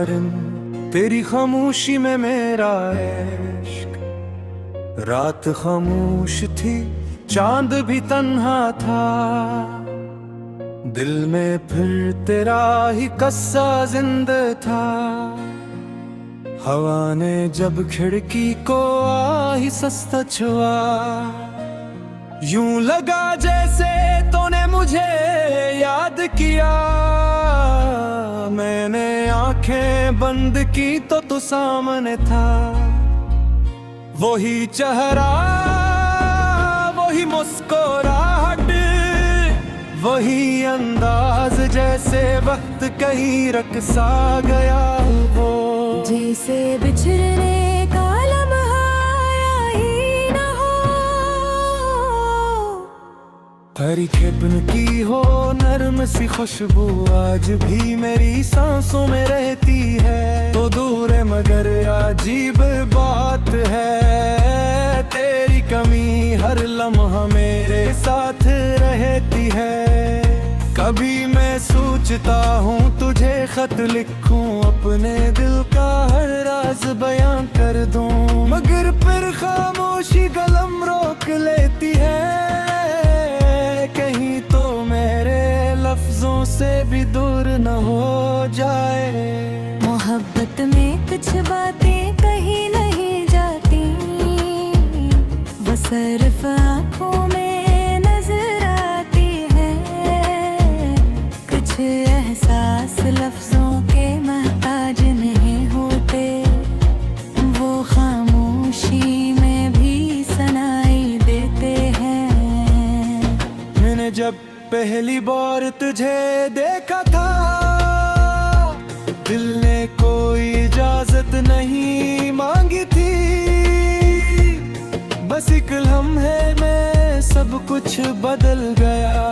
यारिन तेरी खामोशी में मेरा इश्क। रात खामोश थी, चांद भी तन्हा था, दिल में फिर तेरा ही कस्सा जिंदा था। हवा ने जब खिड़की को आई सस्ता छुआ, यूं लगा जैसे तूने मुझे याद किया। मैंने आंखें बंद की तो तू सामने था, वही चेहरा, वही मुस्कुराहट, वही अंदाज, जैसे वक्त कहीं रक़्सा गया वो। जैसे बिछड़ने का लम्हा ही न हो, हरी खेपन की हो नरम सी खुशबू आज भी मेरी सांसों में रहती है। तो दूर है मगर अजीब बात है, तेरी कमी हर लम्हा मेरे साथ रहती है। कभी मैं सोचता हूँ तुझे खत लिखूं, अपने दिल का हर राज बयां कर दूं, मगर फिर खामोशी कलम रोक लेती है। कहीं तो मेरे लफ्जों से भी दूर न हो जाए। मोहब्बत में कुछ बातें कहीं नहीं जाती, वो सिर्फ आँखों में नजर आती है। कुछ एहसास लफ्जों के मोहताज नहीं होते, वो खामोशी में भी सुनाई देते हैं। मैंने जब पहली बार तुझे देखा था, दिल ने कोई इजाजत नहीं मांगी थी, बस एक लम्हे में सब कुछ बदल गया,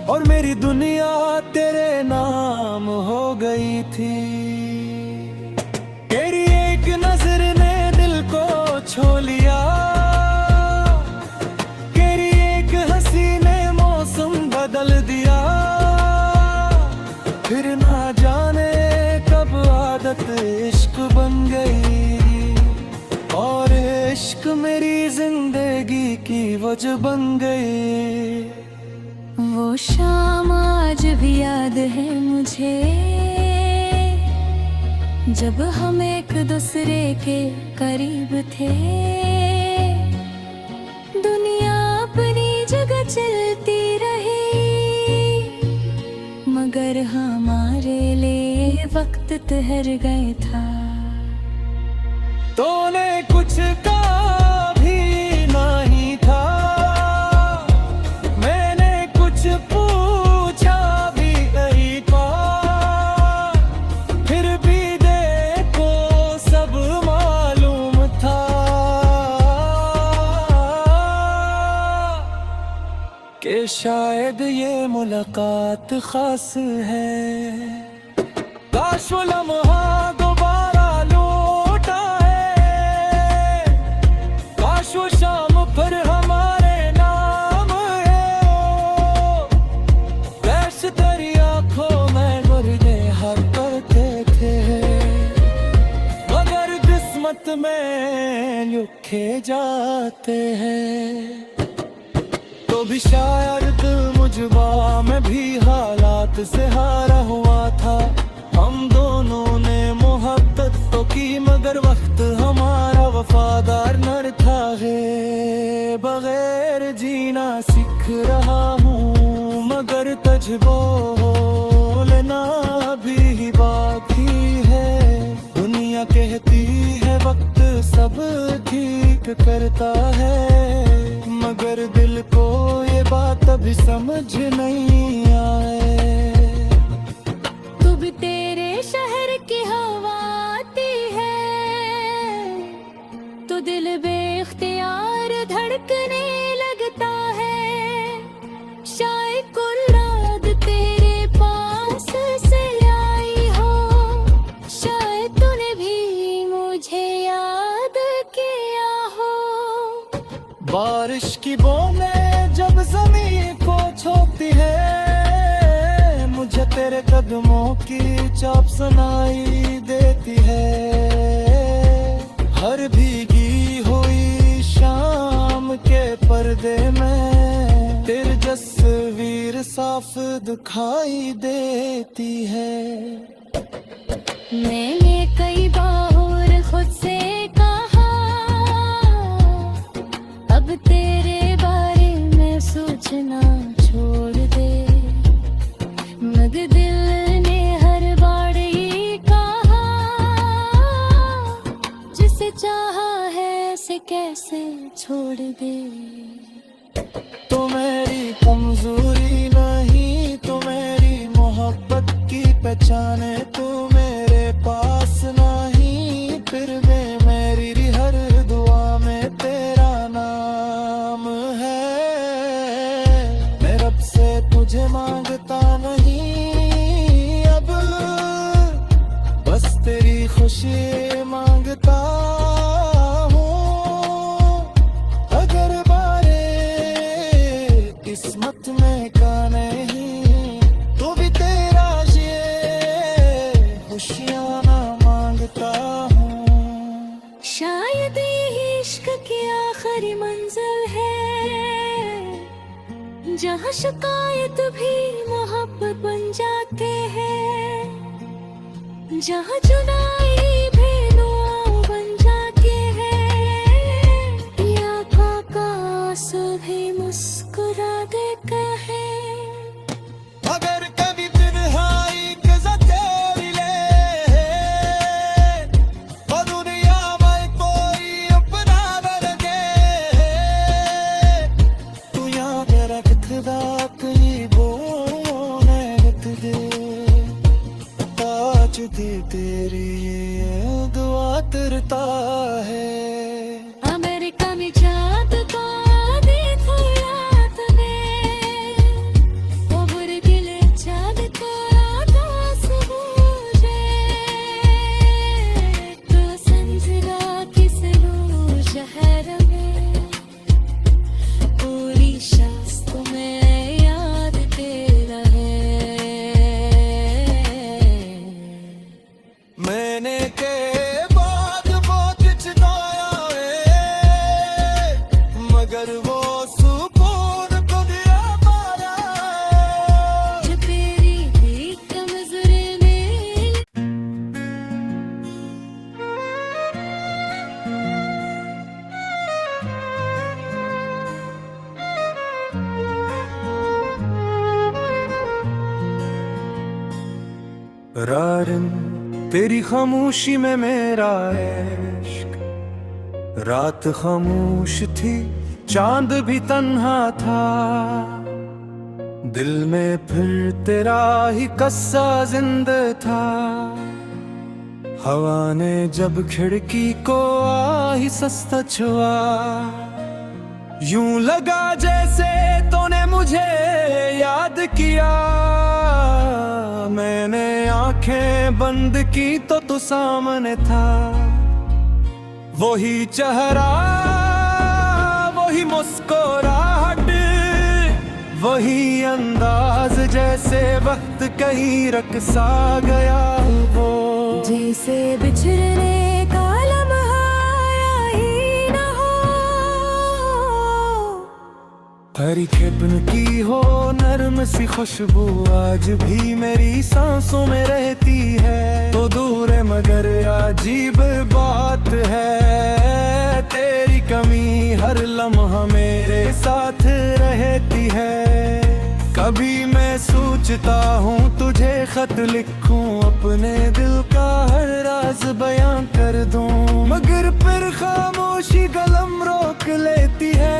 और मेरी दुनिया तेरे नाम हो गई थी। तेरी एक नजर ने दिल को छू लिया, तेरी एक हंसी ने मौसम बदल दिया। फिर ना जाने कब आदत इश्क बन गई, और इश्क मेरी जिंदगी की वजह बन गई। वो शाम आज भी याद है मुझे, जब हम एक दूसरे के करीब थे। दुनिया अपनी जगह चलती रही, मगर हमारे लिए वक्त ठहर गए था। तूने कुछ कहा भी नहीं था, मैंने कुछ पूछा भी नहीं था, फिर भी देखो सब मालूम था कि शायद ये मुलाकात खास है। काश वो लम्हा दोबारा लौट आए, काश वो शाम पर हमारे नाम है। कैश तेरी आंखों में गुर्दे हर करते थे, मगर किस्मत में लिखे जाते हैं। तो भी शायद मुझबा में भी हालात से हारा हुआ था। हम दोनों ने मोहब्बत तो की, मगर वक्त हमारा वफादार न था है। बगैर जीना सीख रहा हूँ, मगर तुझको लेना भी बाकी है। दुनिया कहती है वक्त सब ठीक करता है, मगर दिल को ये बात अभी समझ नहीं आए। तू भी तेरे शहर की हवा आती है, तो दिल बेख्तियार धड़कने लगता है। शायद कुल रात तेरे पास से आई हो, शायद तूने भी मुझे याद किया हो। बारिश की बूंदें जब ज़मीन को छूती है, मुझे तेरे कदम कदमों की चाप सुनाई देती है। हर भीगी हुई शाम के पर्दे में तेरी तस्वीर साफ दिखाई देती है। मैंने कई बार खुद से कहा अब तेरे बारे में सोचना छोड़ दे, मगर दिल ने हर बार ये कहा जिसे चाहा है से कैसे छोड़ दे। तो मेरी कमजोरी नहीं, तो मेरी मोहब्बत की पहचान है। तू मेरे पास नहीं, फिर भी मेरी हर दुआ में तेरा नाम है। मैं रब से तुझे मांगता नहीं अब, बस तेरी खुशी मांगता किस्मत में का नहीं, तो भी तेरा ये खुशियाँ ना मांगता हूँ। शायद ये इश्क की आखिरी मंजिल है, जहाँ शिकायत भी मोहब्बत बन जाते हैं, जहाँ जुदाई भी दुआ बन जाती है, या काका सभी मुस्कुरा देते हैं। अगर कभी तन्हाई कज़ा तेरी ले, और दुनिया में कोई अपना न लगे, तू याद रखदा कई बोने रख दे, ताज दी तेरी ये दुआ तरता है। अमेरिका में चाँद को देखो रात में, वो बुरे गिले चाँद को आकाश बूझे, तो संजरा किस रू शहर में, पूरी शख्स तुम्हें याद तेरा है। मैंने के बाद बहुत चिताया है, मगर वो सुकून को दिया पाया है। जो तेरी भी कमजोरी में रारन तेरी खामोशी में मेरा इश्क, रात खामोश थी चांद भी तन्हा था, दिल में फिर तेरा ही कस्सा जिंदा था। हवा ने जब खिड़की को आ ही सस्ता छुआ, यूं लगा जैसे तूने मुझे याद किया। मैंने आंखें बंद की तो तू सामने था, वही चेहरा वही मुस्कुराहट वही अंदाज, जैसे वक्त कहीं रकसा गया वो। जैसे बिछड़ने का लम्हा ही न हो, हरी खेपन की हो नरम सी खुशबू आज भी मेरी सांसों में रहती है। तो दूर है मगर अजीब बात है, तेरी कमी हर लम्हा मेरे साथ रहती है। कभी मैं सोचता हूँ तुझे खत लिखूं, अपने दिल का हर राज बयां कर दूं, मगर फिर खामोशी कलम रोक लेती है।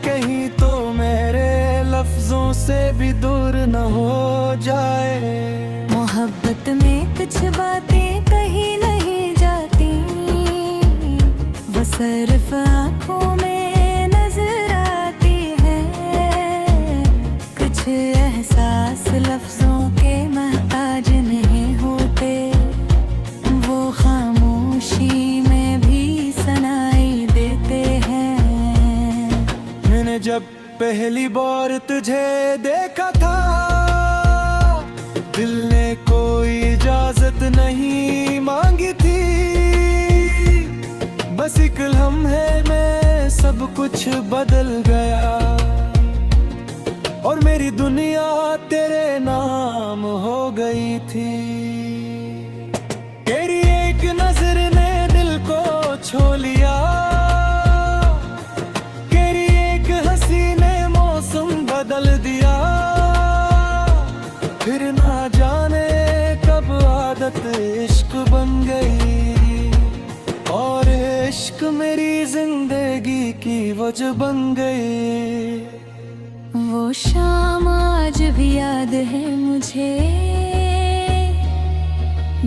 कहीं तो मेरे लफ्जों से भी दूर न हो जाए। मोहब्बत में कुछ बातें कहीं नहीं जाती, वो सिर्फ आँखों में नजर आती है। कुछ एहसास लफ्जों के मोहताज नहीं होते, वो खामोशी में भी सुनाई देते हैं। मैंने जब पहली बार तुझे देखा था, कुछ बदल गया और मेरी दुनिया तेरे नाम हो गई थी। तेरी एक नजर ने दिल को छू लिया, तेरी एक हंसी ने मौसम बदल दिया। फिर ना जाने कब आदत इश्क बन गई और इश्क मेरी जिंदगी की वजह बन गई। वो शाम आज भी याद है मुझे,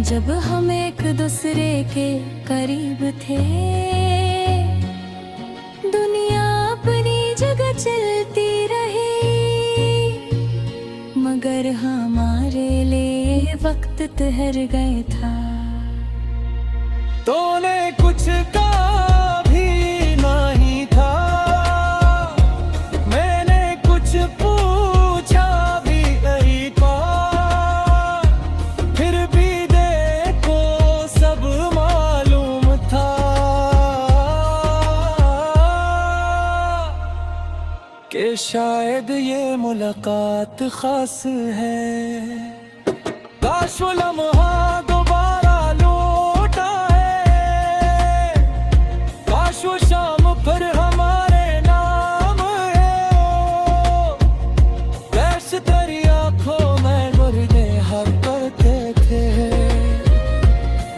जब हम एक दूसरे के करीब थे। दुनिया अपनी जगह चलती रही, मगर हमारे लिए वक्त ठहर गया था। तूने कुछ कहा भी नहीं था, मैंने कुछ पूछा भी नहीं था। फिर भी देखो सब मालूम था कि शायद ये मुलाकात खास है। काश वो लम्हा दोबारा लौट आए, काश वो शाम पर हमारे नाम है। कैसे तेरी आंखों में मुर्दे हर करते थे,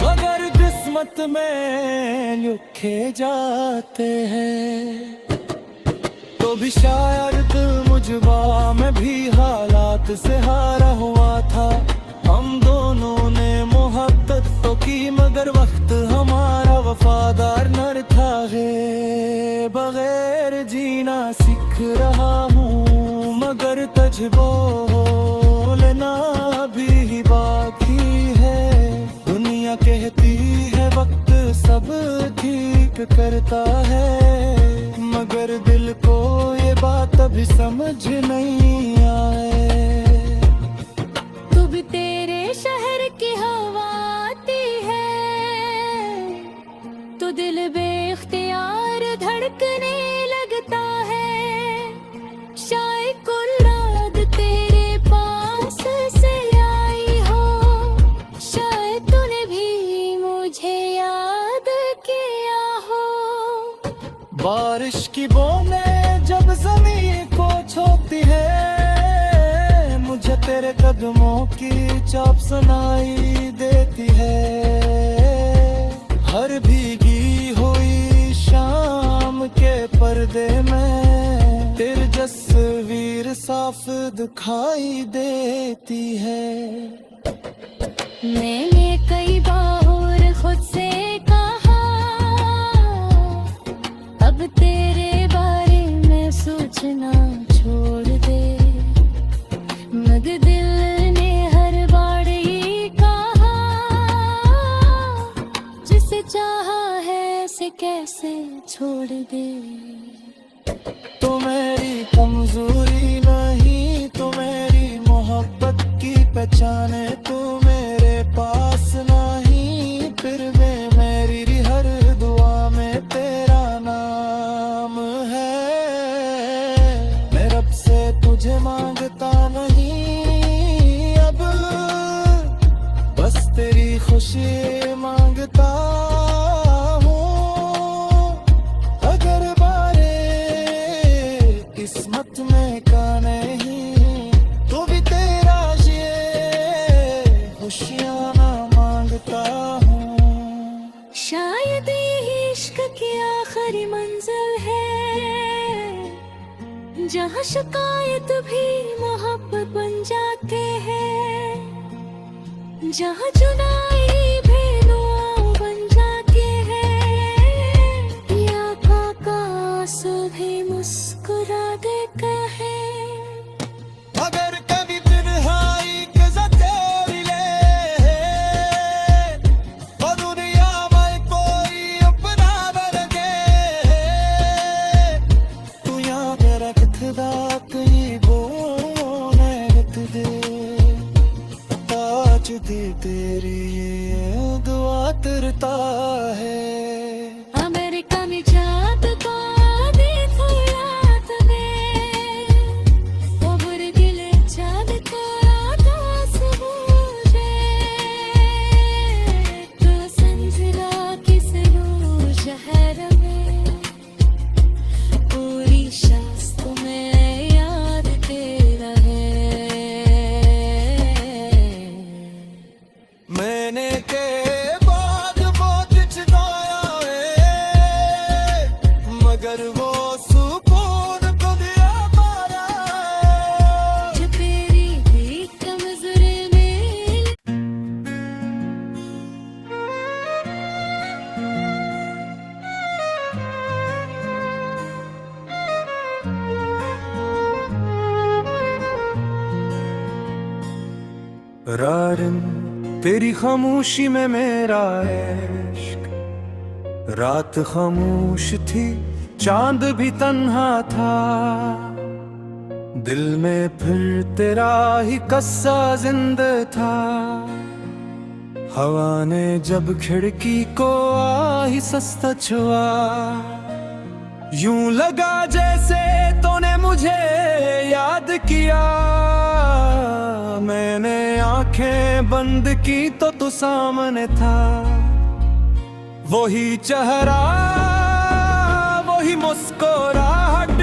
मगर किस्मत में लिखे जाते हैं। तो भी शायद मुझबा में भी हालात से हारा हुआ था। हम दोनों ने मोहब्बत तो की, मगर वक्त हमारा वफादार न था। है बगैर जीना सीख रहा हूँ, मगर तुझ बोलना भी बाकी है। दुनिया कहती है वक्त सब ठीक करता है, मगर दिल को ये बात अभी समझ नहीं आए। तू भी तेरे शहर की हवा आती है, तो दिल बेख्तियार धड़कने लगता है। शायद कुल रात तेरे पास से आई हो, शायद तूने भी मुझे याद किया हो। बारिश की बूंदें जब जमीन को छूती है, मुझे तेरे कदमों की चाप सुनाई देती है। हर भीगी हुई शाम के पर्दे में तेरी तस्वीर साफ दिखाई देती है। मैंने कई बार खुद से कहा, अब तेरे बारे में सोचना छोड़ दे, मगर दिल ने हर बार ये कहा, जिसे चाहा है से कैसे छोड़ दे। तो मेरी कमजोरी नहीं, तो मेरी मोहब्बत की पहचान है। तू मेरे पास नहीं, फिर भी मेरी हर दुआ में तेरा नाम है। मैं रब से तुझे मांगता नहीं अब, बस तेरी खुशी मांगता हूँ। अगर बारे किस्मत में का नहीं, तो भी तेरा ये खुशियाँ ना मांगता हूँ। शायद यही इश्क की आखिरी मंजिल है, जहाँ शिकायत भी मोहब्बत बन जाते हैं, जहाँ जुदाई भी दुआ बन जाती है। या काका आंसू भी मुस्कुरा देते हैं। अगर कभी तन्हाई के ज़तेरी ले, तो दुनिया में कोई अपना बन गए। तू याद रखदा कई बोने रख दे, आज दी तेरी ये दुआ तरता है। अमेरिका में जात को आदि था, यारिन तेरी खामोशी में मेरा इश्क। रात खामोश थी, चांद भी तन्हा था, दिल में फिर तेरा ही कस्सा जिंदा था। हवा ने जब खिड़की को आ ही सस्ता छुआ, यूं लगा जैसे तूने मुझे याद किया। मैंने आंखें बंद की तो तू सामने था, वही चेहरा, वही मुस्कुराहट,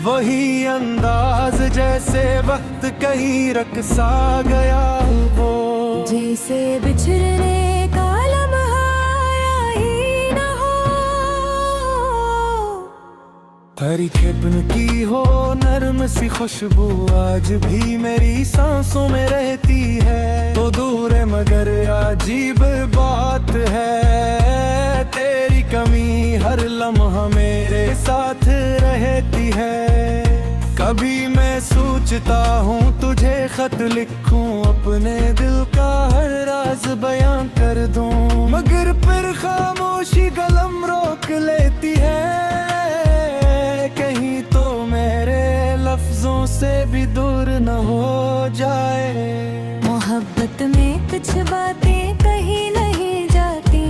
वही अंदाज, जैसे वक्त कहीं रक़्सा गया वो। जैसे बिछड़ने का लम्हा आया ही न हो, हरी खेपन की हो नरम सी खुशबू आज भी मेरी सांसों में रहती है। तो दूर है मगर अजीब बात है, तेरी कमी हर लम्हा मेरे साथ रहती है। कभी मैं सोचता हूँ तुझे खत लिखूं, अपने दिल का हर राज बयां कर दूं, मगर फिर खामोशी कलम रोक लेती है। कहीं तो मेरे लफ्जों से भी दूर न हो जाए। मोहब्बत में कुछ बातें कहीं नहीं जाती,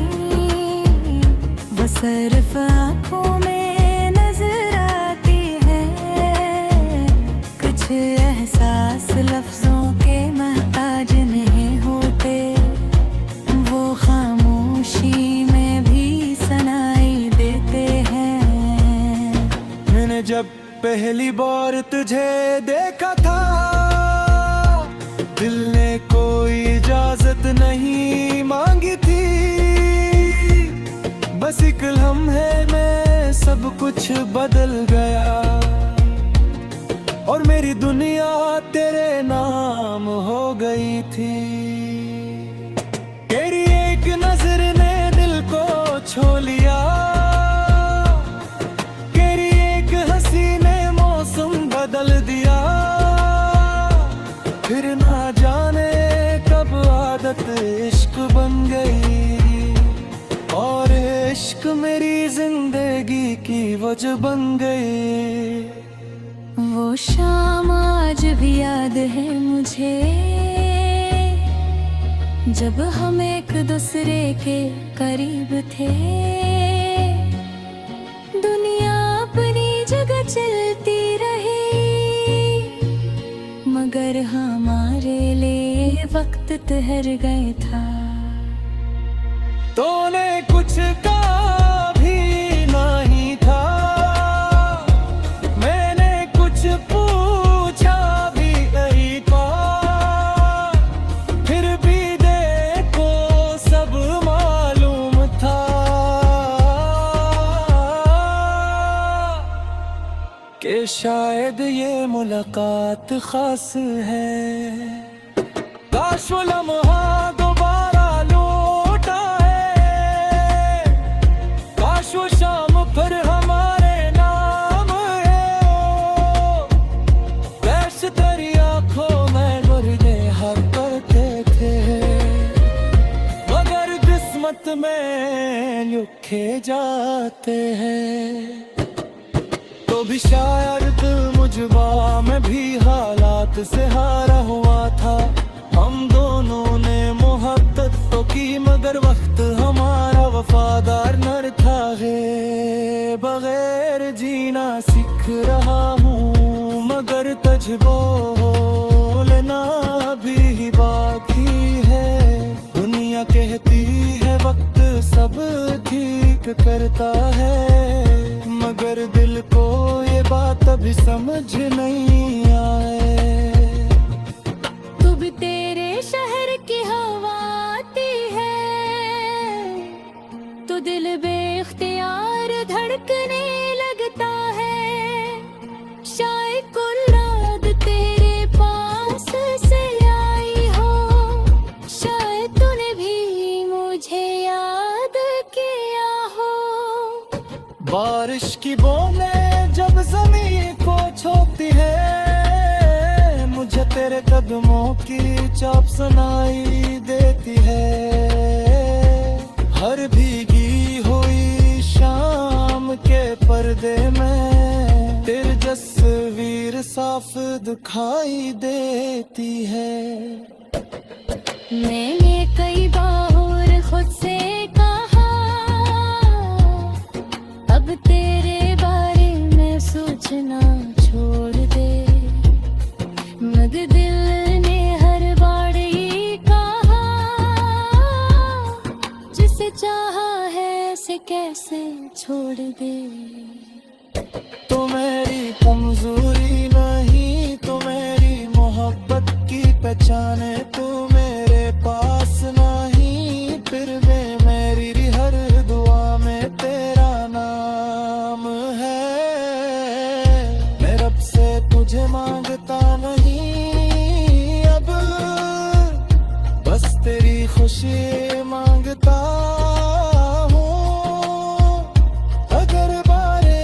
वो सिर्फ आँखों में नजर आती है। कुछ एहसास लफ्जों के मोहताज नहीं होते, वो खामोशी में भी सुनाई देते हैं। मैंने जब पहली बार तुझे देखा था, दिल ने कोई इजाजत नहीं मांगी थी, बस एक लम्हे में सब कुछ बदल गया, और मेरी दुनिया तेरे नाम हो गई थी। तेरी एक नजर ने दिल को छू लिया, तेरी एक हंसी ने मौसम बदल दिया। फिर ना जाने कब आदत इश्क बन गई, और इश्क मेरी जिंदगी की वजह बन गई। वो शाम आज भी याद है मुझे, जब हम एक दूसरे के करीब थे। दुनिया अपनी जगह चलती रही, मगर हमारे लिए वक्त ठहर गए था। तूने कुछ कहा भी नहीं था, मैंने कुछ पूछा भी नहीं था, फिर भी देखो सब मालूम था कि शायद ये मुलाकात खास है। काश वो लम्हा दोबारा लौट आए, काश वो शाम फिर हमारे नाम है। कैसे तेरी आंखों में गुर्दे हक करते थे, मगर किस्मत में लिखे जाते हैं। तो भी शायद मुझबा में भी हालात से हारा हुआ था। हम दोनों ने मोहब्बत तो की, मगर वक्त हमारा वफादार न था। बगैर जीना सीख रहा हूँ, मगर तुझ बोलना भी बाकी है। दुनिया कहती है वक्त सब ठीक करता है, मगर दिल को ये बात अभी समझ नहीं आए। तू भी तेरे शहर की हवा आती है, तो दिल बेख्तियार धड़कने लगता है। शायद कुल रात तेरे पास से आई हो, शायद तूने भी मुझे याद किया हो। बारिश की बूंदें जब ज़मीन को छूती है, मुझे तेरे कदमों की चाप सुनाई देती है। हर भीगी हुई शाम के पर्दे में तेरी तस्वीर साफ दिखाई देती है। मैंने कई बार खुद से कहा अब तेरे बारे में सोचना छोड़ दे, मगर दिल ने हर बार ये कहा जिसे चाहा है उसे कैसे छोड़ दे। तो मेरी कमजोरी नहीं, तो मेरी मोहब्बत की पहचान है। तू मेरे पास नहीं, फिर भी मेरी हर दुआ में तेरा नाम है। मैं रब से तुझे मांगता नहीं अब, बस तेरी खुशी मांगता हूँ। अगर बारे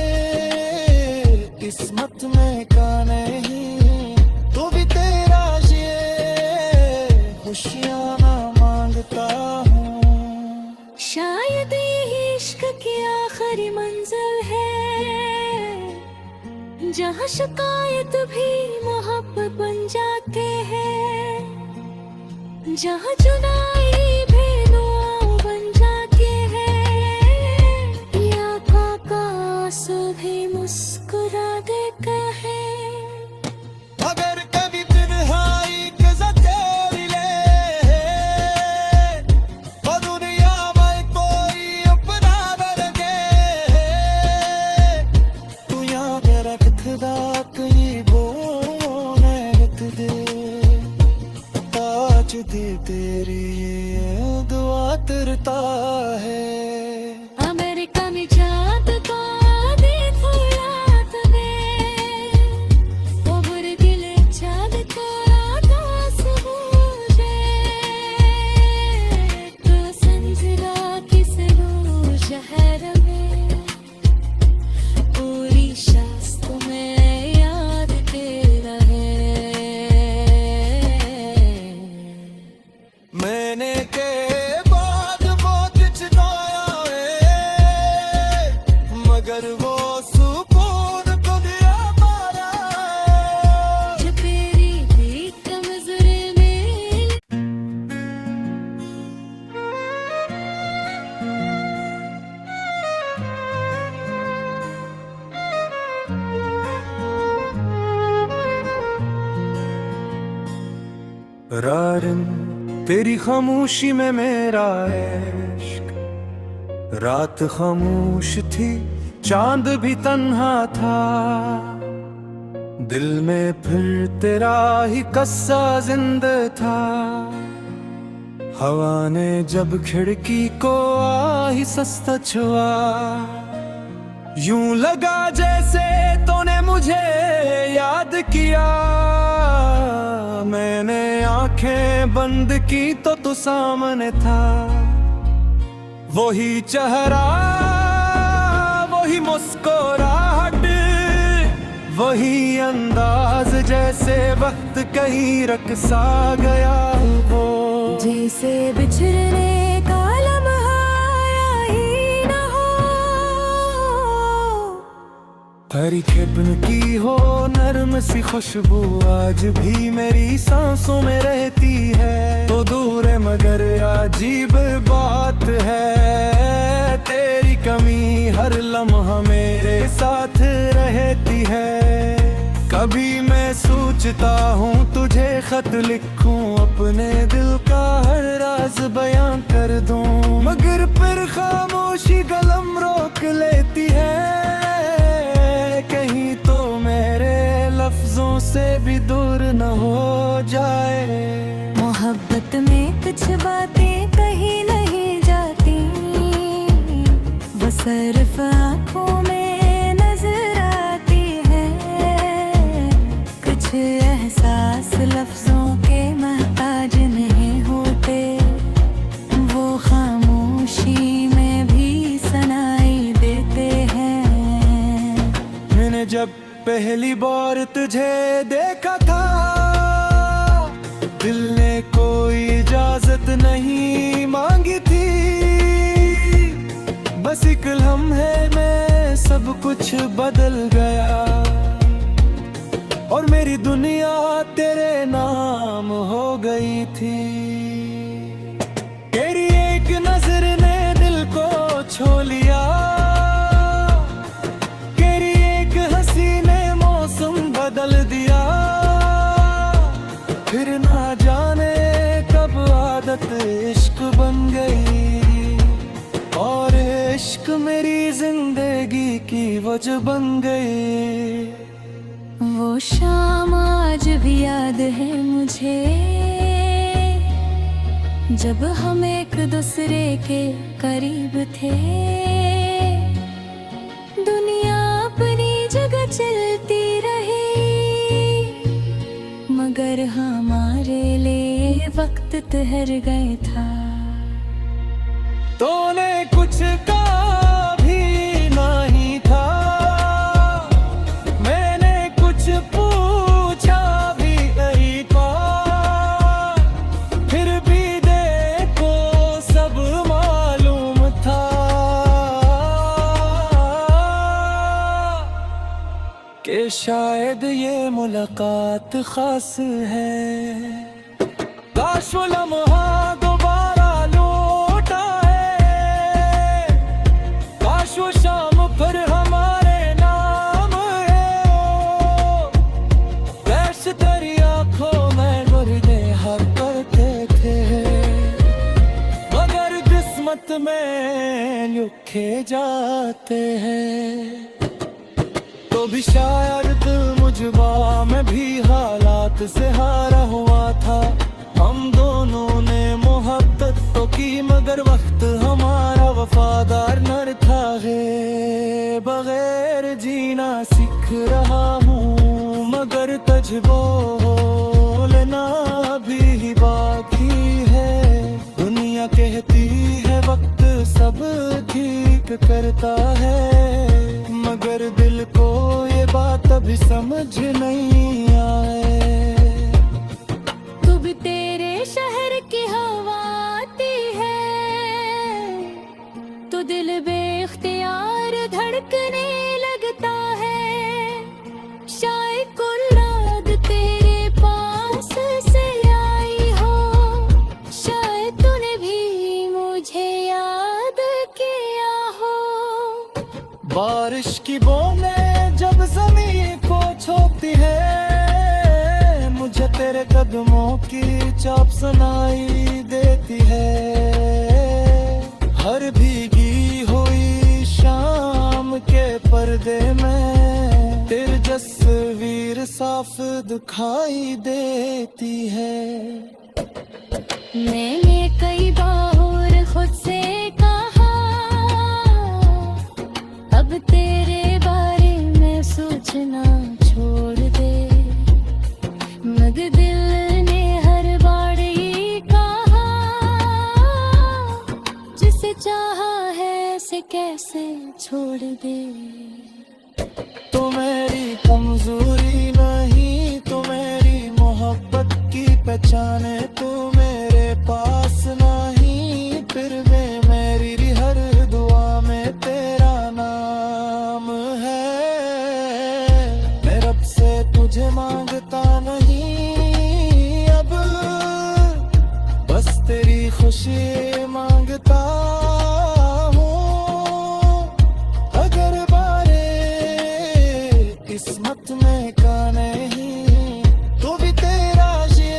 किस्मत में का नहीं, तो भी तेरा ये खुशियाँ ना मांगता हूँ। शायद ये इश्क की आखिरी मंजिल है, जहाँ शिकायत भी मोहब्बत बन जाते हैं, जहाँ जुदाई भी दुआ बन जाती है, या काका आंसू भी मुस्कुरा देते हैं। अगर कभी तन्हाई के तेरी ले, तो दुनिया में कोई अपना न लगे। तू याद रखदा कहीं बोने रख दे, ताज दे तेरी ये दुआ तरता है। अमेरिका में चाँद को देखो रात में, वो बुरे दिल चाँद को आकाश बूझे। तो संजरा किस रू शहर में, पूरी शास्त में याद तेरा है। मैंने के बाद बहुत चिताया है, मगर वो सुकून को दिया मारा। जब तेरी भी कमजोरी में रारन तेरी खामोशी में मेरा इश्क, रात खामोश थी चांद भी तन्हा था। दिल में फिर तेरा ही कस्सा जिंदा था। हवा ने जब खिड़की को आई सस्ता छुआ, यूं लगा जैसे तूने मुझे याद किया। मैंने आंखें बंद की तो तू सामने था। वही चेहरा, वही मुस्कुराहट, वही अंदाज, जैसे वक्त कहीं रकसा गया। वो जैसे बिछड़ने का लम्हा ही न हो, हरी खेपन की हो नरम सी खुशबू आज भी मेरी सांसों में रहती है। तो दूर है मगर अजीब बात है, तेरी कमी हर लम्हा मेरे साथ रहती है। कभी मैं सोचता हूँ तुझे खत लिखूं, अपने दिल का हर राज बयां कर दूं, मगर फिर खामोशी कलम रोक लेती है। कहीं तो मेरे लफ्जों से भी दूर न हो जाए। मोहब्बत में कुछ बातें कहीं नहीं जाती, वो सिर्फ आँखों में नजर आती है। कुछ एहसास लफ्जों के मोहताज नहीं होते, वो खामोशी में भी सुनाई देते हैं। मैंने जब पहली बार तुझे देखा था, कुछ बदल गया और मेरी दुनिया तेरे नाम हो गई थी। तेरी एक नजर ने दिल को छू लिया, तेरी एक हंसी ने मौसम बदल दिया। फिर ना जाने कब आदत इश्क बन गई और इश्क मेरी जिंदगी की वजह बन गई। वो शाम आज भी याद है मुझे, जब हम एक दूसरे के करीब थे। दुनिया अपनी जगह चलती रही, मगर हमारे लिए वक्त ठहर गए था। तूने कुछ कहा भी नहीं था, मैंने कुछ पूछा भी नहीं था। फिर भी देखो सब मालूम था कि शायद ये मुलाकात खास है। काश वो लम्हा दोबारा लौटा है, काश वो शाम पर हमारे नाम है। कैश तेरी आंखों में गुर्दे हर करते थे, मगर किस्मत में लिखे जाते हैं। तो भी शायद मुझबा में भी हालात से हारा हुआ था। हम दोनों ने मोहब्बत तो की, मगर वक्त हमारा वफादार न था है। बगैर जीना सीख रहा हूँ, मगर तुझ बोलना भी बाकी है। दुनिया कहती है वक्त सब ठीक करता है, मगर दिल को ये बात अभी समझ नहीं आए। तू भी तेरे शहर की हवा आती है, तो दिल बेख्तियार धड़कने लगता है। शायद कोई रात तेरे पास से आई हो, शायद तूने भी मुझे याद किया हो। बारिश की बूंदें जब ज़मीन को छूती है, मुझे तेरे कदमों की चाप सुनाई देती है। हर भीगी हुई शाम के पर्दे में तेरी तस्वीर साफ दिखाई देती है। मैंने कई बार खुद से कहा, अब तेरे बारे में सोचना छोड़ दे, मगर दिल ने हर बार ये कहा, जिसे चाहा है से कैसे छोड़ दे। तो मेरी कमजोरी नहीं, तो मेरी मोहब्बत की पहचान है। तू मेरे पास नहीं, फिर भी मेरी हर दुआ में तेरा नाम है। मैं रब से तुझे मांगता नहीं अब, बस तेरी खुशी मांगता हूँ। अगर बारे किस्मत में का नहीं, तो भी तेरा ये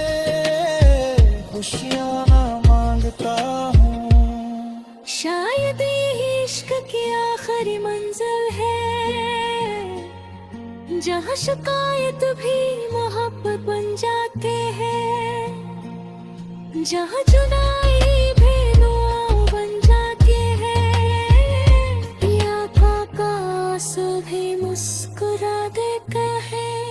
खुशियाँ ना मांगता हूँ। शायद ये इश्क की आखिरी मंजिल है, जहाँ शिकायत भी मोहब्बत बन जाते हैं, जहाँ जुदाई भी दुआ बन जाती है। या काका आंसू भी मुस्कुरा देते हैं।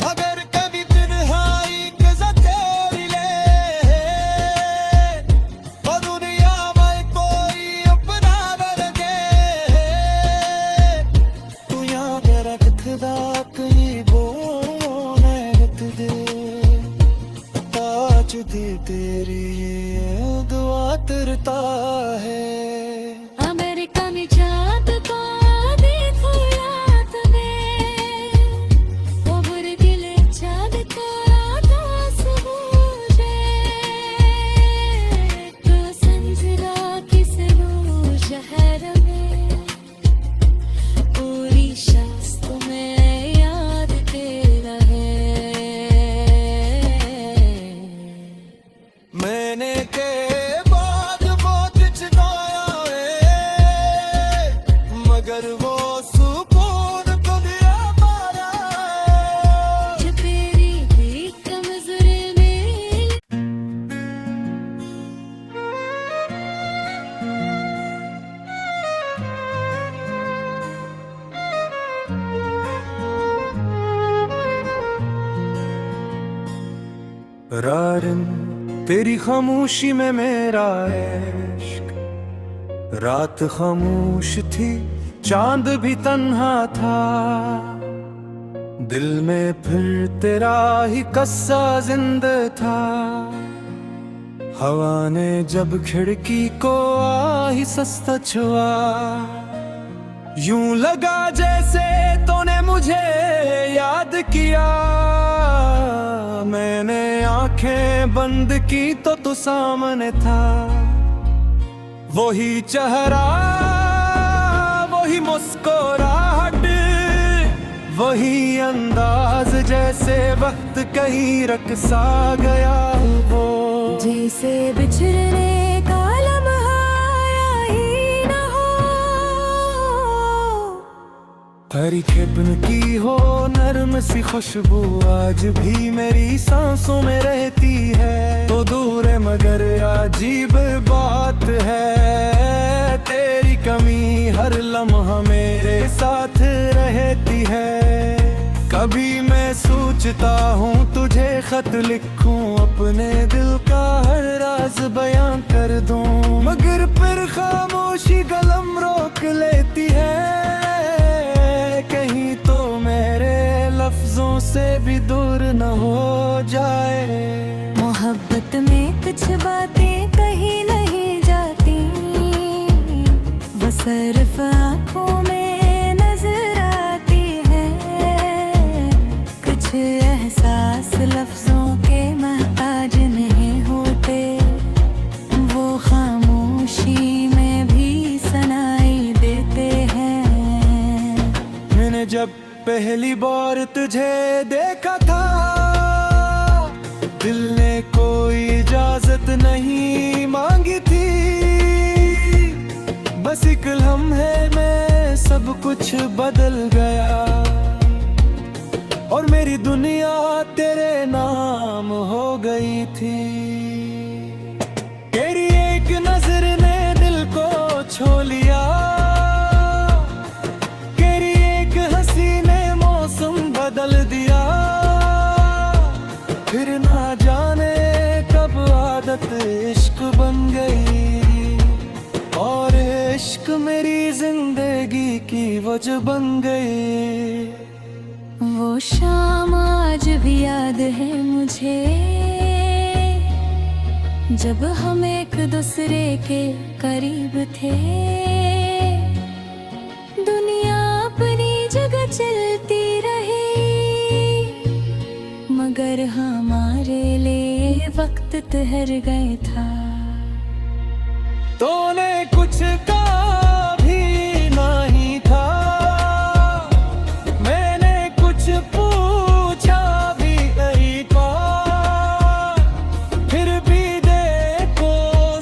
अगर कभी तन्हाई के तेरी ले, तो दुनिया में कोई अपना न लगे। तू याद रखदा कहीं बोने रख दे, ताज दी तेरी ये दुआ तरता है। अमेरिका में जात को दी यारन तेरी खामोशी में मेरा इश्क। रात खामोश थी, चांद भी तन्हा था, दिल में फिर तेरा ही कस्सा जिंदा था। हवा ने जब खिड़की को आई सस्ता छुआ, यूं लगा जैसे तूने मुझे याद किया। मैंने आंखें बंद की तो तू सामने था, वही चेहरा, वही मुस्कुराहट, वही अंदाज, जैसे वक्त कहीं रकसा गया वो। जैसे बिछड़ने का लम्हा ही न हो, तेरी खेपन की हो नरम सी खुशबू आज भी मेरी सांसों में रहती है। तो दूर है मगर अजीब बात है, तेरी कमी हर लम्हा मेरे साथ रहती है। कभी मैं सोचता हूँ तुझे खत लिखूं, अपने दिल का हर राज बयां कर दूं, मगर फिर खामोशी कलम रोक लेती है। कहीं तो मेरे लफ्जों से भी दूर न हो जाए। मोहब्बत में कुछ बातें कहीं नहीं जाती, वो सिर्फ आँखों में नजर आती है। कुछ एहसास लफ्जों के मोहताज नहीं होते, वो खामोशी में भी सुनाई देते हैं। मैंने जब पहली बार तुझे देखा था, दिल ने कोई इजाजत नहीं मांगी थी, बस एक लम्हे में सब कुछ बदल गया, और मेरी दुनिया तेरे नाम हो गई थी। तेरी एक नजर ने दिल को छू लिया, तेरी एक हंसी ने मौसम बदल दिया। फिर ना जाने कब आदत इश्क बन गई, और इश्क मेरी जिंदगी की वजह बन गई। वो शाम आज भी याद है मुझे, जब हम एक दूसरे के करीब थे। दुनिया अपनी जगह चलती रही, मगर हमारे लिए वक्त ठहर गए था। तूने कुछ कहा भी नहीं था, मैंने कुछ पूछा भी नहीं था, फिर भी देखो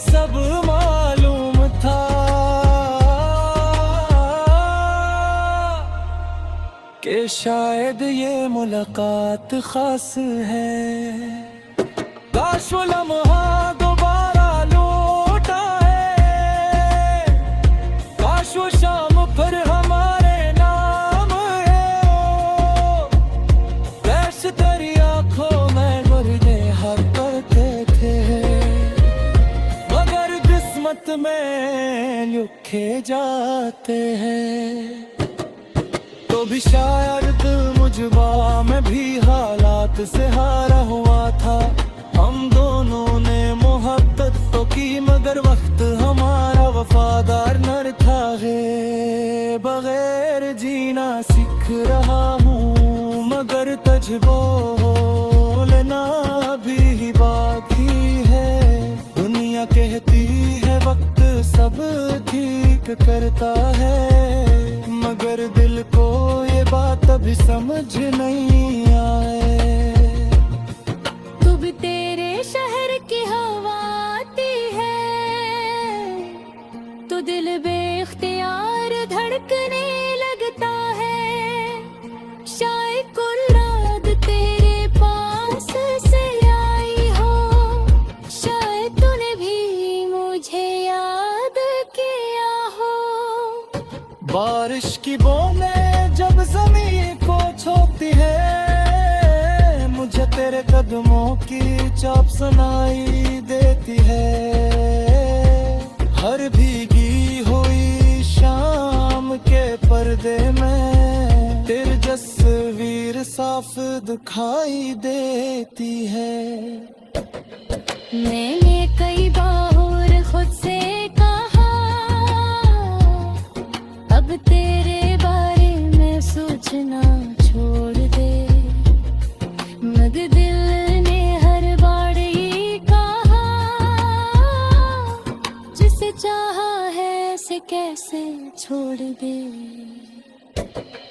सब मालूम था कि शायद ये मुलाकात खास है। काश वो लम्हा दोबारा लौट आए, काश वो शाम पर हमारे नाम है। कैश तेरी आंखों में गुर्दे हर करते थे, मगर किस्मत में लिखे जाते हैं। तो भी शायद मुझबा में भी हालात से हारा हुआ था। हम दोनों ने मोहब्बत तो की, मगर वक्त हमारा वफादार न था। है बगैर जीना सीख रहा हूँ, मगर तुझ बोलना भी बाकी है। दुनिया कहती है वक्त सब ठीक करता है, मगर दिल को ये बात अभी समझ नहीं आए। तू भी तेरे शहर की हवा आती है, तो दिल बेख्तियार धड़कने लगता है। शायद कुल रात तेरे पास से आई हो, शायद तूने भी मुझे याद किया हो। बारिश की बूंदें जब जमीन को छूती है, मुझे तेरे कदमों की चाप सुनाई देती है। हर भीगी हुई शाम के पर्दे में तेरी तस्वीर साफ दिखाई देती है। मैंने कई बार खुद से कहा अब तेरे बारे में सोचना छोड़ दे, मगर दिल ने हर बार ये कहा जिसे चाहा है से कैसे छोड़ दे।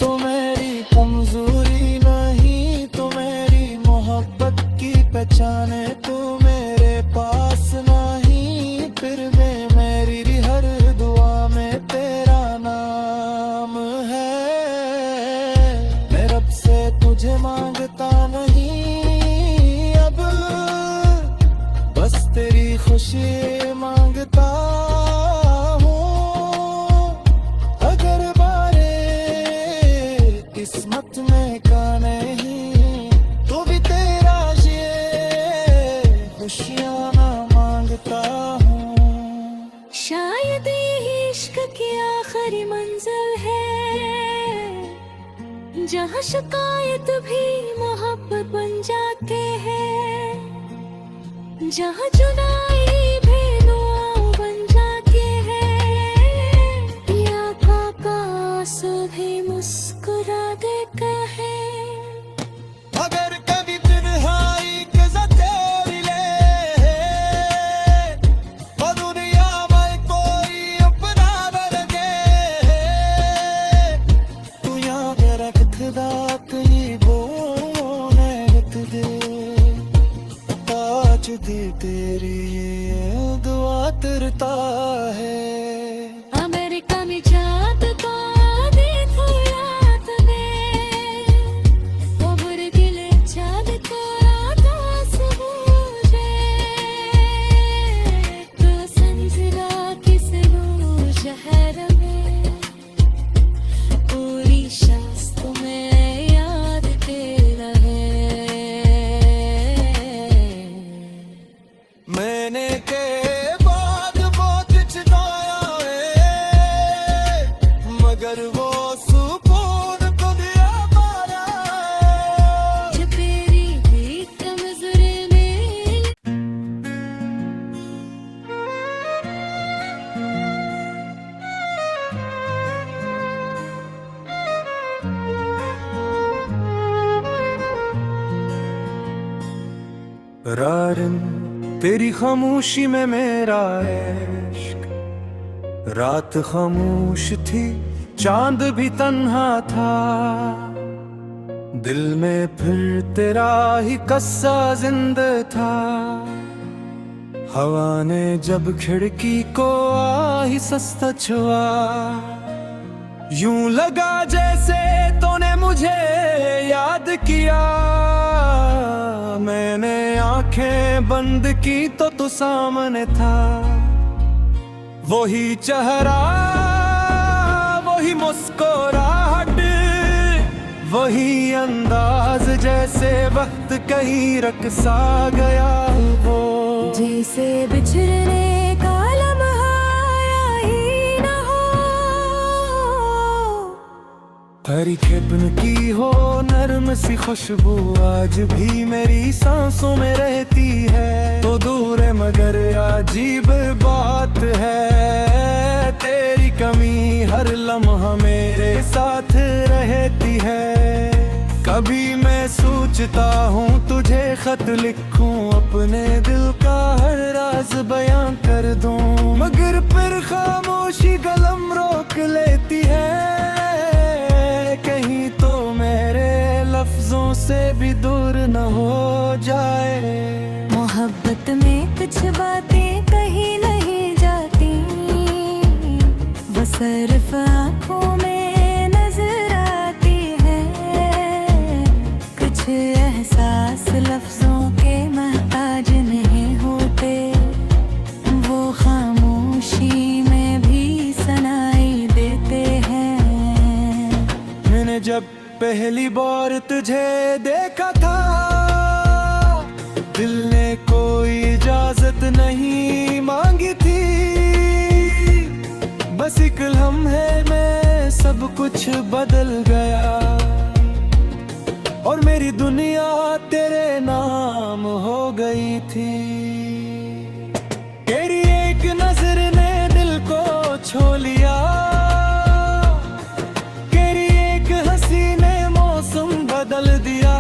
तो मेरी कमजोरी नहीं, तो मेरी मोहब्बत की पहचान है। तू मेरे पास नहीं, फिर भी मेरी हर दुआ में तेरा नाम है। मैं रब से तुझे मांगता नहीं अब, बस तेरी खुशी मांगता हूँ। अगर बारे किस्मत में का नहीं, तो भी तेरा ये खुशियाँ ना मांगता हूँ। शायद ये इश्क की आखिरी मंजिल है, जहाँ शिकायत भी मोहब्बत बन जाते हैं, जहाँ जुदाई भी दुआ बन जाती है, या काका आंसू भी मुस्कुरा देते हैं। अगर कभी तन्हाई के तेरी ले, और दुनिया में कोई अपना न लगे, तू याद रखदा कहीं बोने रख दे। ताज दे तेरी ये दुआ तरता है। अमेरिका में जात को देखो रात में, वो बुरे दिल चाँद को रातों से बूझे, तो संजरा किस रू शहर में, पूरी शख्स तुम्हें याद तेरा है। मैंने के बाद बहुत चिताया है, मगर वो सुकून को दिया पाया। जो तेरी भी कमजोरी में रारन तेरी खामोशी में मेरा इश्क, रात खामोश थी चांद भी तन्हा था, दिल में फिर तेरा ही कस्सा जिंदा था। हवा ने जब खिड़की को आ ही सस्ता छुआ, यूं लगा जैसे तूने मुझे याद किया। मैंने आंखें बंद की तो तू सामने था, वही चेहरा वही मुस्कुराहट, वही अंदाज जैसे वक्त कहीं रखसा गया। वो जैसे बिछड़ने का लम्हा आया ही न हो, तेरी खेपन की हो नरम सी खुशबू आज भी मेरी सांसों में रहती है। तो दूर है मगर अजीब बात है, तेरी कमी हर लम्हा मेरे साथ रहती है। कभी मैं सोचता हूँ तुझे खत लिखूं, अपने दिल का हर राज बयां कर दूं, मगर फिर खामोशी कलम रोक लेती है। कहीं तो मेरे लफ्जों से भी दूर न हो जाए। मोहब्बत में कुछ बातें कहीं नहीं जाती, वो सिर्फ आँखों में नजर आती है। कुछ एहसास लफ्जों के मोहताज नहीं होते, वो खामोशी में भी सुनाई देते हैं। मैंने जब पहली बार तुझे देखा था, नहीं मांगी थी, बस एक लम्हे में सब कुछ बदल गया और मेरी दुनिया तेरे नाम हो गई थी। तेरी एक नजर ने दिल को छू लिया, तेरी एक हंसी ने मौसम बदल दिया,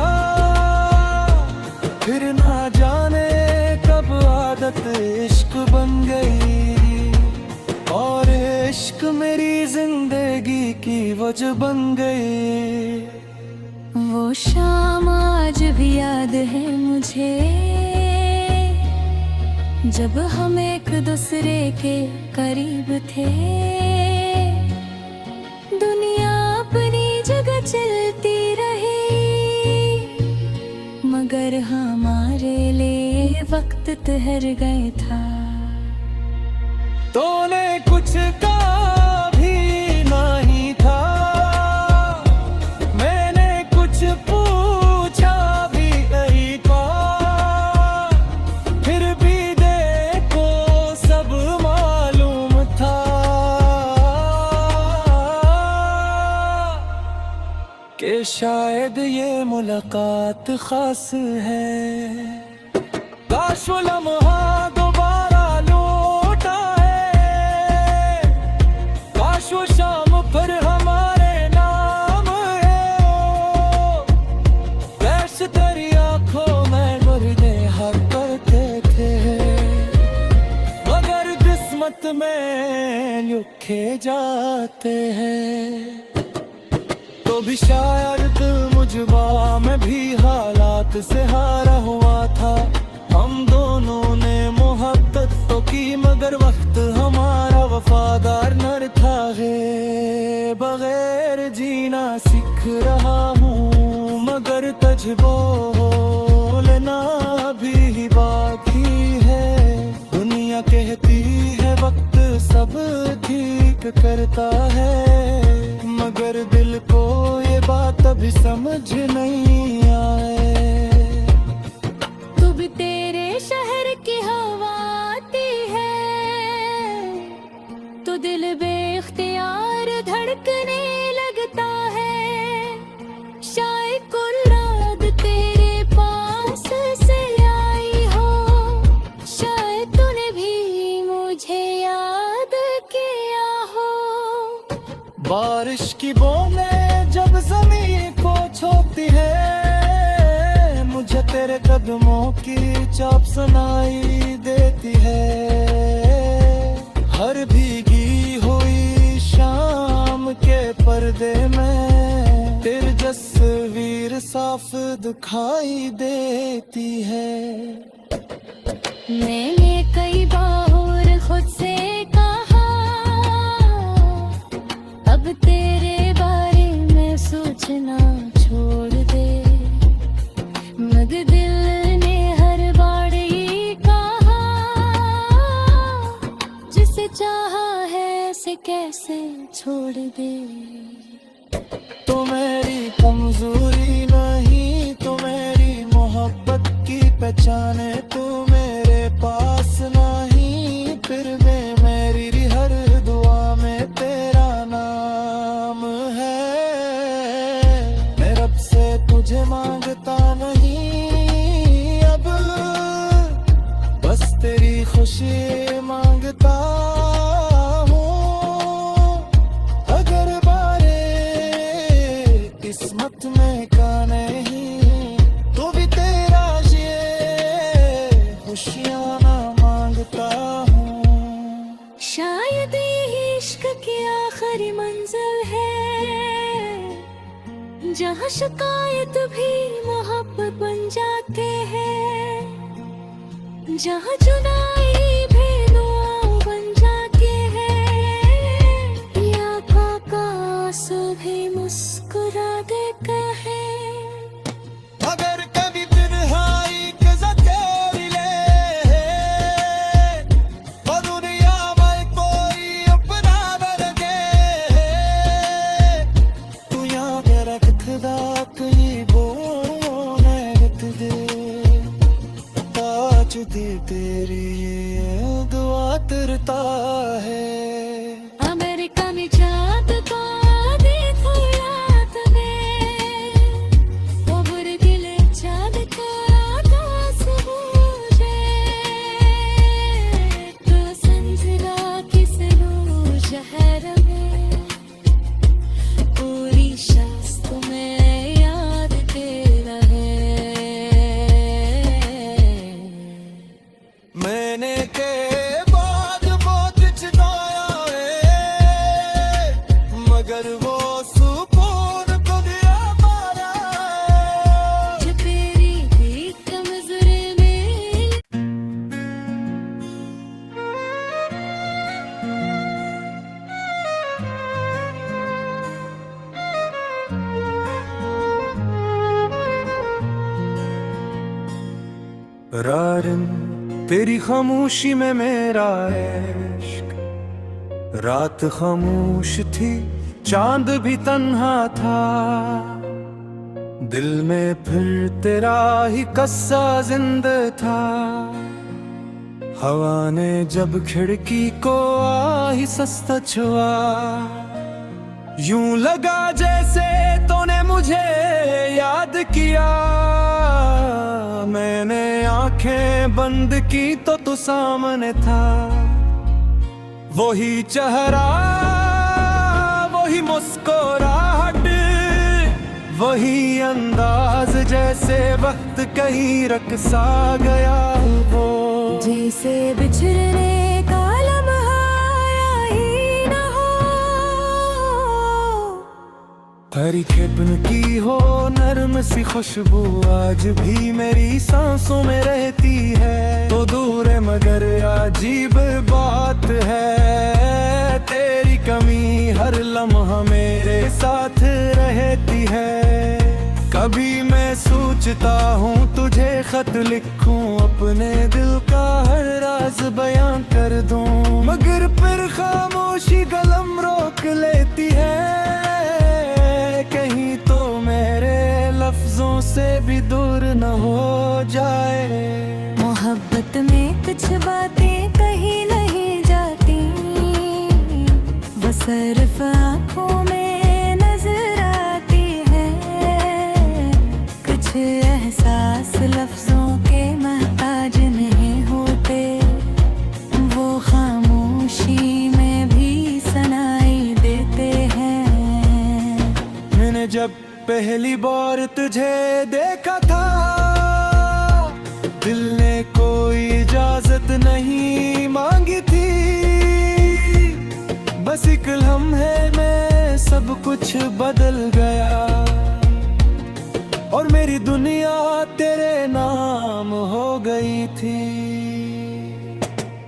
फिर ना जाने कब आदत इश्क बन गई और इश्क मेरी जिंदगी की वजह बन गई। वो शाम आज भी याद है मुझे, जब हम एक दूसरे के करीब थे। दुनिया अपनी जगह चलती रही, मगर हमारे लिए वक्त ठहर गए था। तूने कुछ कहा भी नहीं था, मैंने कुछ पूछा भी नहीं था, फिर भी देखो सब मालूम था कि शायद ये मुलाकात खास है। काश वो लम्हा दोबारा लौट आए, काश वो शाम पर हमारे नाम है। वैसे तेरी आंखों में मुर्दे हर करते थे, मगर किस्मत में लिखे जाते हैं। तो भी शायद मुझबा में भी हालात से हारा हुआ था। हम दोनों ने मोहब्बत तो की, मगर वक्त हमारा वफादार न था। है बगैर जीना सीख रहा हूँ, मगर तुझ बोलना भी बाकी है। दुनिया कहती है वक्त सब ठीक करता है, मगर दिल को ये बात अभी समझ नहीं आए। तू भी तेरे शहर की हवा आती है, तो दिल बेख्तियार धड़कने लगता है। शायद कुल रात तेरे पास से आई हो, शायद तूने भी मुझे याद किया हो। बारिश की बूंदें जब ज़मीन को छूती है, मुझे तेरे कदमों की चाप सुनाई देती है। हर भीगी हुई शाम के पर्दे में तेरी तस्वीर साफ दिखाई देती है। मैंने कई बार खुद से कहा, अब तेरे बारे में सोचना छोड़ दे, मगर दिल ने हर बार ये कहा, जिसे चाहा है से कैसे छोड़ दे। तो मेरी कमजोरी नहीं, तो मेरी मोहब्बत की पहचाने, तू मेरे पास नहीं, फिर भी मेरी हर दुआ में तेरा नाम है। मैं रब से तुझे मांगता नहीं अब, बस तेरी खुशी मांगता हूँ। अगर बारे किस्मत में का नहीं, तो भी तेरा ये खुशियाँ ना मांगता हूँ। शायद ये इश्क की आखिरी मंजिल है, जहाँ शिकायत भी मोहब्बत बन जाते हैं, जहाँ जुदाई भी दुआ बन जाती है, या का आंसू भी मुस्कुरा देते हैं। अगर कभी तन्हाई के ज़तेरी ले, और दुनिया में कोई अपना न लगे, तू यहाँ पे रखदा कहीं बोने रख दे, ताज दी तेरी नारिन तेरी खामोशी में मेरा इश्क। रात खामोश थी, चांद भी तन्हा था, दिल में फिर तेरा ही कस्सा जिंदा था। हवा ने जब खिड़की को आ ही सस्ता छुआ, यूं लगा जैसे तूने मुझे याद किया। मैंने आंखें बंद की तो तू सामने था, वही चेहरा, वही मुस्कुराहट, वही अंदाज, जैसे वक्त कहीं रकसा गया वो। जैसे बिछड़ने का लम्हा ही न हो, हरी खेपन की हो नरम सी खुशबू आज भी मेरी सांसों में रहती है। तो दूर है मगर अजीब बात है, तेरी कमी हर लम्हा मेरे साथ रहती है। कभी मैं सोचता हूँ तुझे खत लिखूं, अपने दिल का हर राज बयां कर दूं, मगर फिर खामोशी कलम रोक लेती है। कहीं तो मेरे लफ्जों से भी दूर न हो जाए। मोहब्बत में कुछ बातें कहीं नहीं जाती, वो सिर्फ आँखों में नजर आती है। कुछ एहसास लफ्जों के मोहताज नहीं होते, वो खामोशी में भी सुनाई देते हैं। मैंने जब पहली बार तुझे देखा था, दिल ने कोई इजाजत नहीं मांगी थी, बस एक लम्हे में सब कुछ बदल गया और मेरी दुनिया तेरे नाम हो गई थी।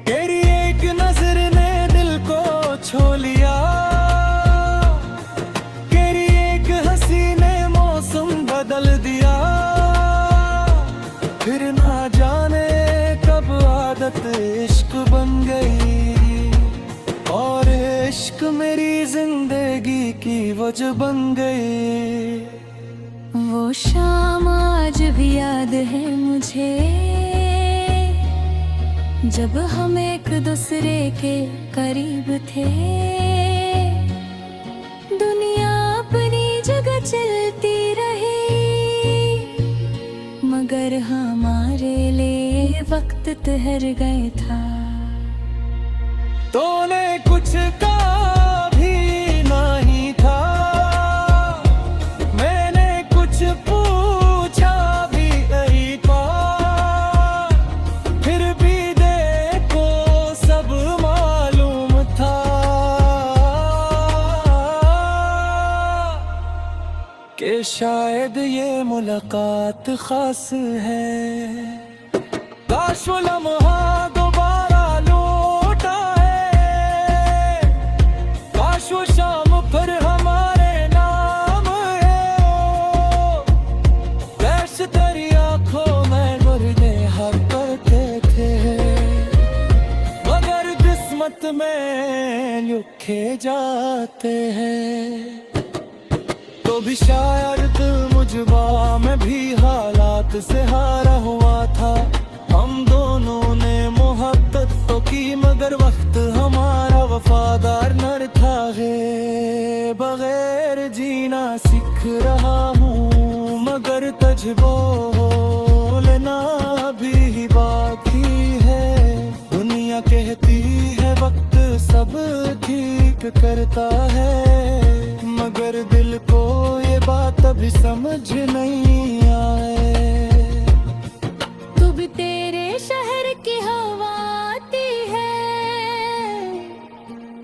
तेरी एक नजर ने दिल को छू लिया, तेरी एक हंसी ने मौसम बदल दिया। फिर ना जाने कब आदत इश्क बन गई, और इश्क मेरी जिंदगी की वजह बन गई। वो शाम आज भी याद है मुझे, जब हम एक दूसरे के करीब थे। दुनिया अपनी जगह चलती रही, मगर हमारे लिए वक्त ठहर गए था। तूने कुछ कहा भी नहीं था, मैंने कुछ पूछा भी नहीं था, फिर भी देखो सब मालूम था कि शायद ये मुलाकात खास है। काश वो लम्हा दोबारा लौट आए, काश वो शाम फिर हमारे नाम है। कैश तेरी आंखों में गुर्दे हक करते थे, मगर किस्मत में लिखे जाते हैं। तो भी शायद मुझबा में भी हालात से हारा हुआ था। हम दोनों ने मोहब्बत तो की, मगर वक्त हमारा वफादार न था है। बगैर जीना सीख रहा हूँ, मगर तुझे बोलना भी बाकी है। दुनिया कहती है वक्त सब ठीक करता है, मगर दिल को ये बात अभी समझ नहीं आए। तू भी तेरे शहर की हवा आती है,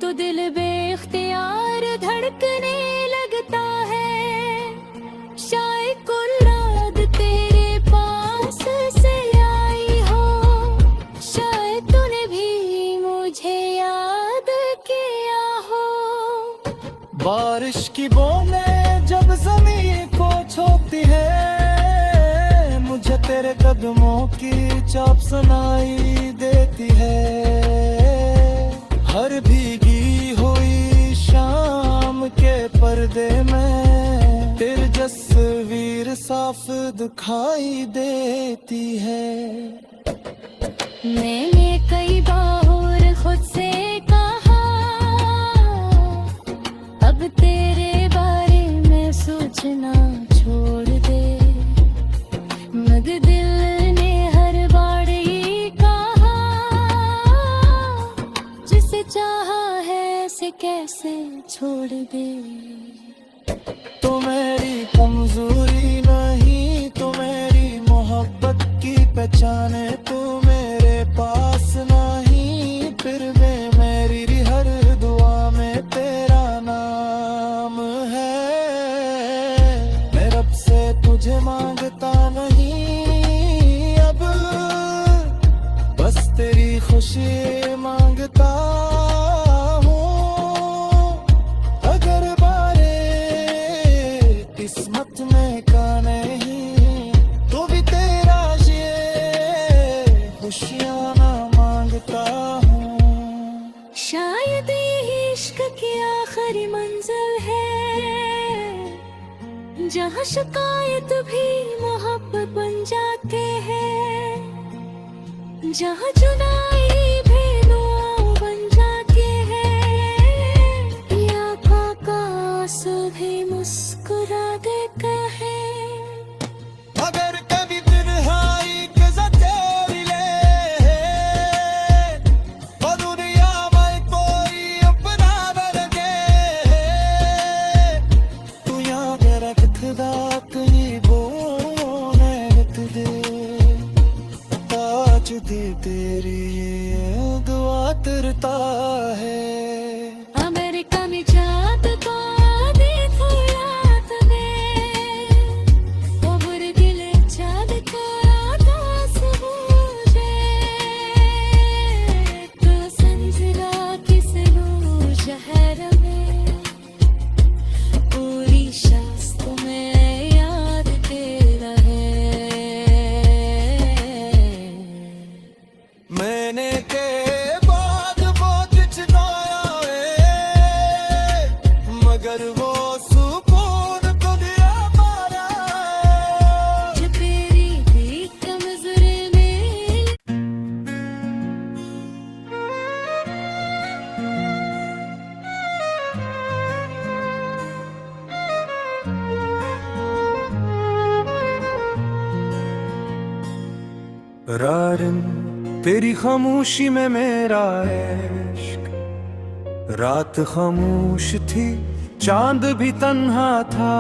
तो दिल बेख्तियार धड़कने लगता है। शायद कुल रात तेरे पास से आई हो, शायद तूने भी मुझे याद किया हो। बारिश की बूंदें जब ज़मीन को छूती है, मुझे तेरे कदमों की चाप सुनाई देती है। हर भीगी हुई शाम के पर्दे में तेरी तस्वीर साफ दिखाई देती है। मैंने कई बार खुद से कहा अब तेरे बारे में सोचना छोड़ दे, मगर दिल ने हर बार ये कहा जिसे चाहा है से कैसे छोड़ दे। तो मेरी कमजोरी नहीं, तो मेरी मोहब्बत की पहचान है। तू मेरे पास नहीं, फिर भी मेरी हर दुआ में तेरा नाम है। मैं रब से तुझे मांगता नहीं अब, बस तेरी खुशी मांगता हूँ। अगर बारे किस्मत में का नहीं, तो भी तेरा ये खुशियाँ ना मांगता हूँ। शायद ये इश्क की आखिरी मंजिल है, जहाँ शिकायत भी मोहब्बत बन जाते हैं, जहाँ जुदाई भी दुआ बन जाती है, या काका आंसू भी मुस्कुरा देते हैं। अगर कभी तन्हाई के तेरी ले और दुनिया में कोई अपना बन गए, तू याद रखदा कहीं बोने रख दे। ताज दे तेरी ये दुआ तरता है। अमेरिका में चाँद को देखो रात में, वो बुरे दिल चाँद को रात सूझे, तो संजरा किस वो शहर में, पूरी शास्त में याद तेरा है। मैंने के बाद बहुत चिनाया है, मगर वो सुकून को दिया मारा। जो तेरी भी कमजोरी में रारिन तेरी खामोशी में मेरा इश्क, रात खामोश थी चांद भी तन्हा था,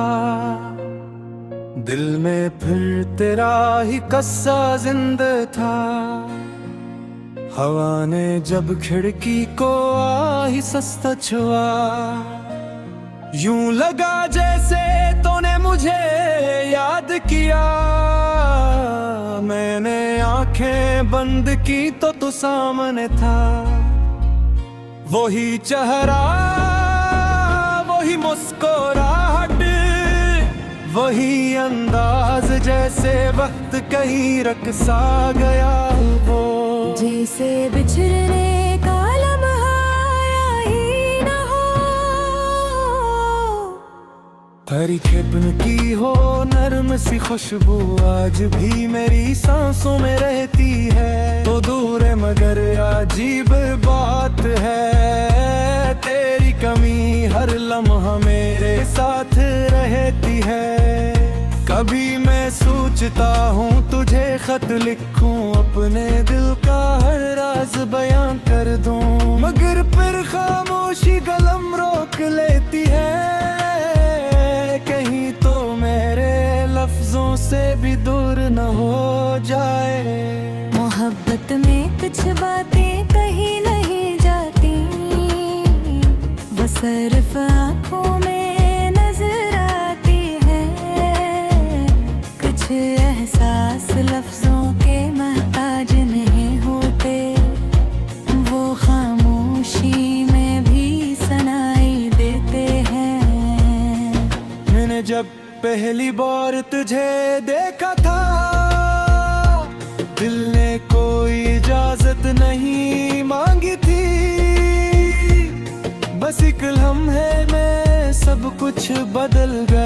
दिल में फिर तेरा ही कस्सा जिंदा था। हवा ने जब खिड़की को आई सस्ता छुआ, यूं लगा जैसे तूने मुझे याद किया। मैंने आंखें बंद की तो तू सामने था, वही चेहरा वही मुस्कुराहट वही अंदाज, जैसे वक्त कहीं रकसा गया वो। जैसे बिछड़ने का लम्हा ही न हो, हरी खेपन की हो नरम सी खुशबू आज भी मेरी सांसों में रहती है। तो दूर है मगर अजीब बात है, तेरी कमी हर लम्हा मेरे साथ रहती है। कभी मैं सोचता हूँ तुझे खत लिखूं, अपने दिल का हर राज बयां कर दूं, मगर फिर खामोशी कलम रोक लेती है। कहीं तो मेरे लफ्जों से भी दूर न हो जाए। मोहब्बत में कुछ बातें कहीं नहीं जाती, वो सिर्फ आँखों में नजर आती है। कुछ एहसास लफ्जों के महताज नहीं होते, वो खामोशी में भी सुनाई देते हैं। मैंने जब पहली बार तुझे देखा था, बस एक लम्हे में सब कुछ बदल गया।